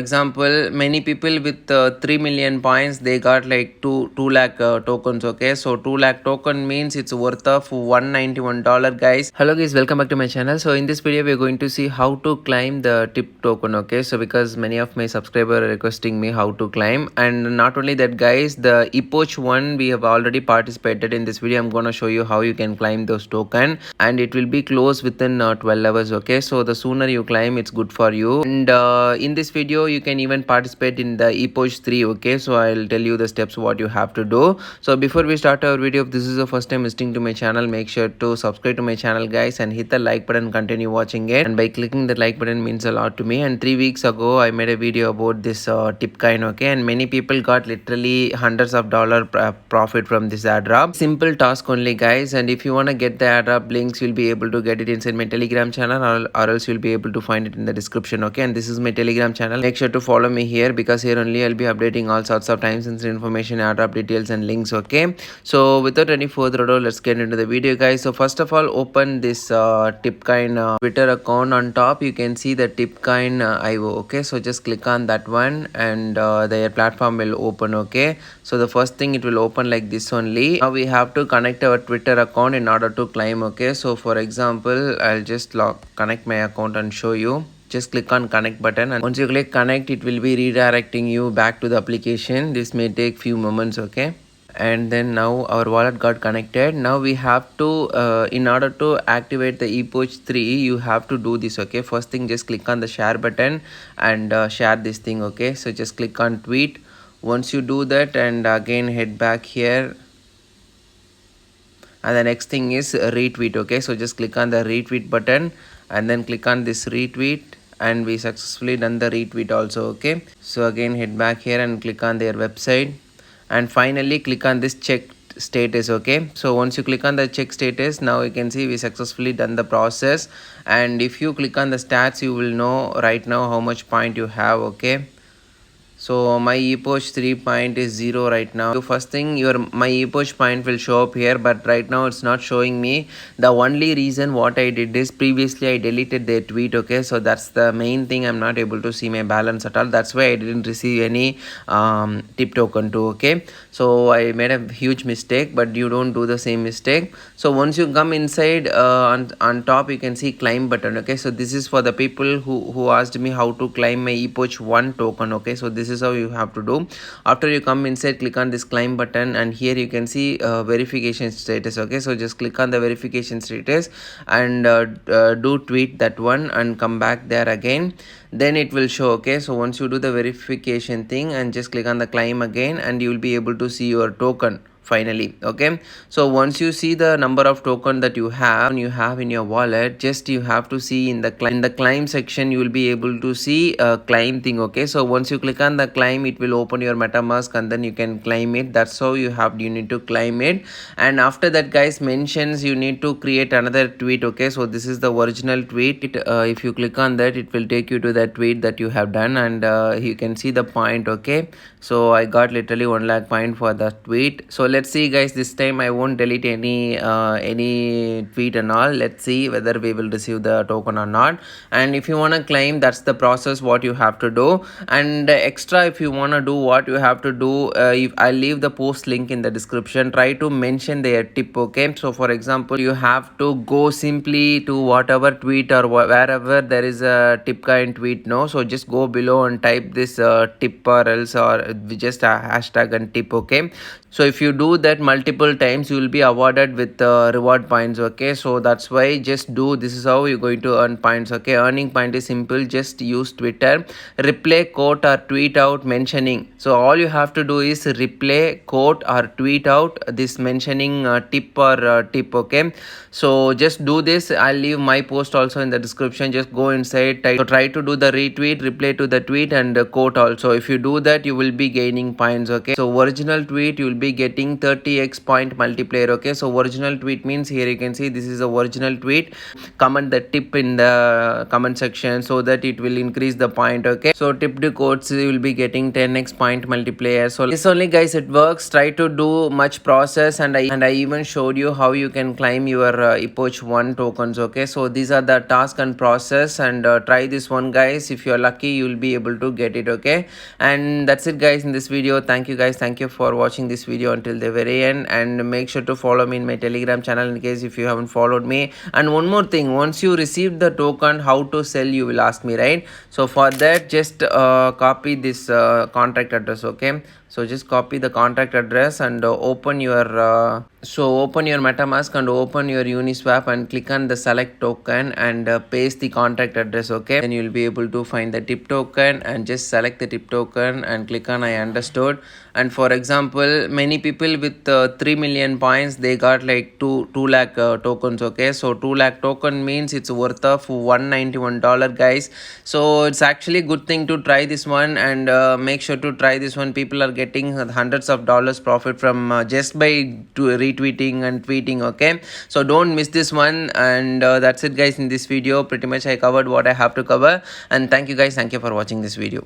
Example, many people with 3 million points, they got like 2 lakh tokens. Okay, so 2 lakh token means it's worth of $191, guys. Hello guys, welcome back to my channel. So in this video we're going to see how to claim the tip token. Okay, so because many of my subscribers are requesting me how to claim, and not only that guys, the epoch one we have already participated in this video. I'm gonna show you how you can claim those token, and it will be closed within 12 hours. Okay, so the sooner you claim, it's good for you. And in this video you can even participate in the epoch 3. Okay, so I'll tell you the steps what you have to do. So before we start our video, if this is the first time visiting to my channel, make sure to subscribe to my channel guys, and hit the like button, continue watching it, and by clicking the like button means a lot to me. And 3 weeks ago I made a video about this TIPCoin. Okay, and many people got literally hundreds of dollar profit from this airdrop. Simple task only guys, and if you want to get the airdrop links, you'll be able to get it inside my Telegram channel, or else you'll be able to find it in the description. Okay, and this is my Telegram channel. Make sure to follow me here, because here only I'll be updating all sorts of time sensitive information, airdrop details and links. Okay, so without any further ado, let's get into the video guys. So first of all, open this TIPCoin Twitter account. On top you can see the TIPCoin IO. Okay, so just click on that one, and their platform will open. Okay, so the first thing, it will open like this only. Now we have to connect our Twitter account in order to claim. Okay, so for example, I'll just connect my account and show you. Just click on connect button, and once you click connect, it will be redirecting you back to the application. This may take few moments. Okay, and then now our wallet got connected. Now we have to in order to activate the epoch 3, you have to do this. Okay, first thing, just click on the share button and share this thing. Okay, so just click on tweet. Once you do that, and again head back here, and the next thing is retweet. Okay, so just click on the retweet button, and then click on this retweet, and we successfully done the retweet also. Okay, so again head back here and click on their website, and finally click on this check status. Okay, so once you click on the check status, now you can see we successfully done the process. And if you click on the stats, you will know right now how much point you have. Okay, so my epoch 3 point is 0 right now. So first thing, my epoch point will show up here, but right now it's not showing me. The only reason what I did is previously I deleted their tweet. Okay, so that's the main thing. I'm not able to see my balance at all. That's why I didn't receive any tip token too. Okay, so I made a huge mistake, but you don't do the same mistake. So once you come inside, on top you can see claim button. Okay, so this is for the people who asked me how to claim my epoch 1 token. Okay, so this is how you have to do. After you come inside, click on this claim button, and here you can see verification status. Okay, so just click on the verification status, and do tweet that one, and come back there again, then it will show. Okay, so once you do the verification thing, and just click on the claim again, and you will be able to see your token finally. Okay, so once you see the number of token that you have in your wallet, just you have to see in the claim section, you will be able to see a claim thing. Okay, so once you click on the claim, it will open your MetaMask, and then you can claim it. That's how you need to claim it. And after that guys, mentions you need to create another tweet. Okay, so this is the original tweet. If you click on that, it will take you to that tweet that you have done, and you can see the point. Okay, so I got literally 1 lakh point for that tweet. So let's see guys, this time I won't delete any tweet and all. Let's see whether we will receive the token or not. And if you want to claim, that's the process what you have to do. And extra, if you want to do, what you have to do, if I'll leave the post link in the description, try to mention their tip. Okay, so for example, you have to go simply to whatever tweet or wherever there is a TIPCoin tweet. No, so just go below and type this tip, or else, or just a hashtag and tip. Okay, so if you do that multiple times, you will be awarded with reward points. Okay, so that's why just do, this is how you're going to earn points. Okay, earning point is simple. Just use Twitter, reply, quote or tweet out mentioning. So all you have to do is reply, quote or tweet out this mentioning tip or tip. Okay, so just do this. I'll leave my post also in the description. Just go inside, so try to do the retweet, reply to the tweet, and quote also. If you do that, you will be gaining points. Okay, so original tweet you will be getting getting 30x point multiplier. Okay, so original tweet means here you can see this is a original tweet. Comment the tip in the comment section so that it will increase the point. Okay, so tipped codes you will be getting 10x point multiplier. So this only guys it works. Try to do much process, and I even showed you how you can claim your epoch 1 tokens. Okay, so these are the task and process, and try this one guys. If you're lucky you will be able to get it. Okay, and that's it guys in this video. Thank you guys, thank you for watching this video until the very end, and make sure to follow me in my Telegram channel in case if you haven't followed me. And one more thing, once you receive the token, how to sell, you will ask me, right? So for that, just copy this contract address. Okay, so just copy the contract address and open your open your MetaMask and open your Uniswap and click on the select token and paste the contract address. Okay, then you'll be able to find the tip token and just select the tip token and click on I understood. And for example, many people with 3 million points, they got like 2 lakh tokens. Okay, so 2 lakh token means it's worth of $191 guys. So it's actually good thing to try this one, and make sure to try this one. People are getting hundreds of dollars profit from just by retweeting and tweeting. Okay, so don't miss this one. And that's it guys in this video. Pretty much I covered what I have to cover, and thank you guys, thank you for watching this video.